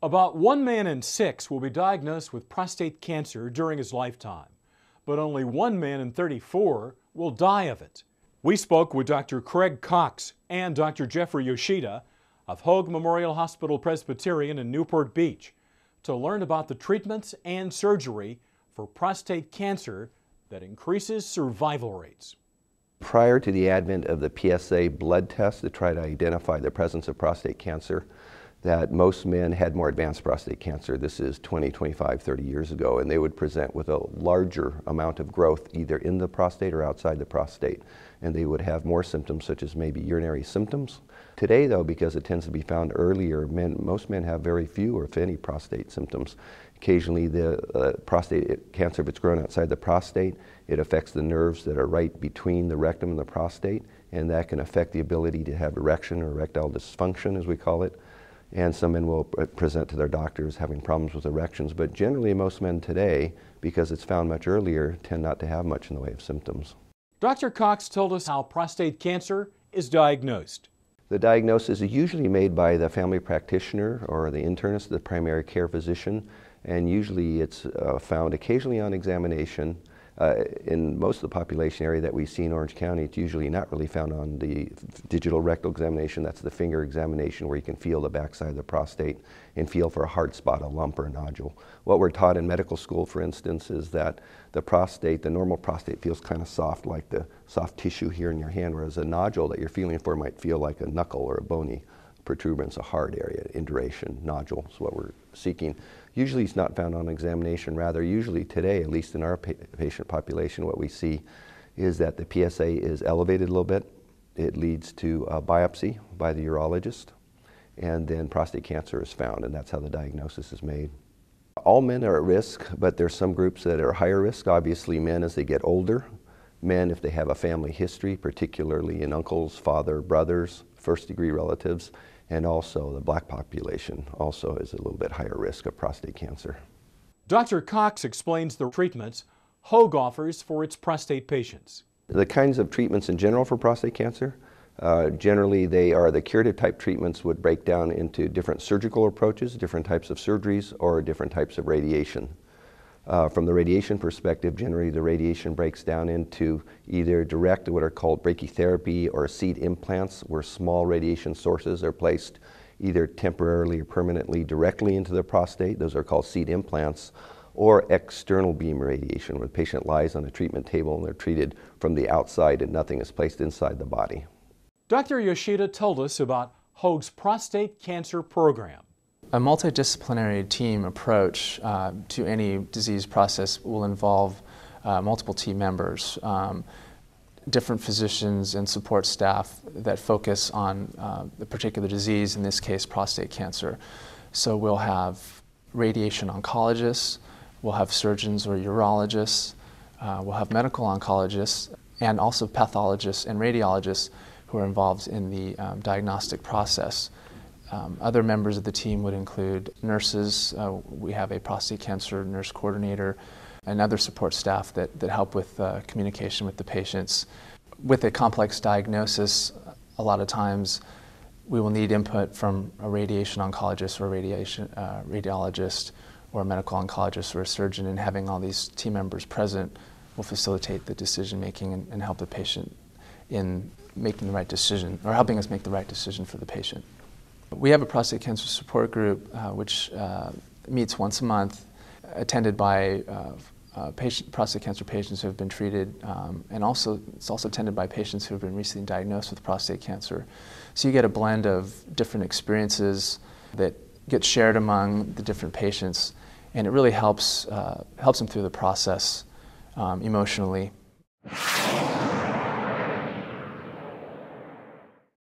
About 1 man in 6 will be diagnosed with prostate cancer during his lifetime, but only 1 man in 34 will die of it. We spoke with Dr. Craig Cox and Dr. Jeffrey Yoshida of Hoag Memorial Hospital Presbyterian in Newport Beach to learn about the treatments and surgery for prostate cancer that increases survival rates. Prior to the advent of the PSA blood test to try to identify the presence of prostate cancer, that most men had more advanced prostate cancer. This is 20, 25, 30 years ago, and they would present with a larger amount of growth either in the prostate or outside the prostate, and they would have more symptoms such as maybe urinary symptoms. Today though, because it tends to be found earlier, most men have very few or if any prostate symptoms. Occasionally the prostate cancer, if it's grown outside the prostate, it affects the nerves that are right between the rectum and the prostate, and that can affect the ability to have erection or erectile dysfunction, as we call it. And some men will present to their doctors having problems with erections, but generally most men today, because it's found much earlier, tend not to have much in the way of symptoms. Dr. Cox told us how prostate cancer is diagnosed. The diagnosis is usually made by the family practitioner or the internist, the primary care physician, and usually it's found occasionally on examination. In most of the population area that we see in Orange County, it's usually not really found on the digital rectal examination. That's the finger examination where you can feel the backside of the prostate and feel for a hard spot, a lump or a nodule. What we're taught in medical school, for instance, is that the prostate, the normal prostate, feels kind of soft, like the soft tissue here in your hand, whereas a nodule that you're feeling for might feel like a knuckle or a bony protuberance, a hard area, induration, nodule is what we're seeking. Usually it's not found on examination. Rather, usually today, at least in our patient population, what we see is that the PSA is elevated a little bit. It leads to a biopsy by the urologist, and then prostate cancer is found, and that's how the diagnosis is made. All men are at risk, but there's some groups that are higher risk. Obviously, men as they get older. Men, if they have a family history, particularly in uncles, father, brothers, first-degree relatives, and also the black population also is a little bit higher risk of prostate cancer. Dr. Cox explains the treatments Hoag offers for its prostate patients. The kinds of treatments in general for prostate cancer, generally they are the curative type treatments would break down into different surgical approaches, different types of surgeries, or different types of radiation. From the radiation perspective, generally the radiation breaks down into either direct, what are called brachytherapy, or seed implants, where small radiation sources are placed either temporarily or permanently directly into the prostate. Those are called seed implants. Or external beam radiation, where the patient lies on a treatment table and they're treated from the outside and nothing is placed inside the body. Dr. Yoshida told us about Hoag's prostate cancer program. A multidisciplinary team approach to any disease process will involve multiple team members, different physicians and support staff that focus on the particular disease, in this case prostate cancer. So we'll have radiation oncologists, we'll have surgeons or urologists, we'll have medical oncologists, and also pathologists and radiologists who are involved in the diagnostic process. Other members of the team would include nurses. We have a prostate cancer nurse coordinator and other support staff that help with communication with the patients. With a complex diagnosis, a lot of times we will need input from a radiation oncologist or a radiologist or a medical oncologist or a surgeon, and having all these team members present will facilitate the decision making and help the patient in making the right decision, or helping us make the right decision for the patient. We have a prostate cancer support group which meets once a month, attended by prostate cancer patients who have been treated, and it's also attended by patients who have been recently diagnosed with prostate cancer. So you get a blend of different experiences that get shared among the different patients, and it really helps them through the process emotionally.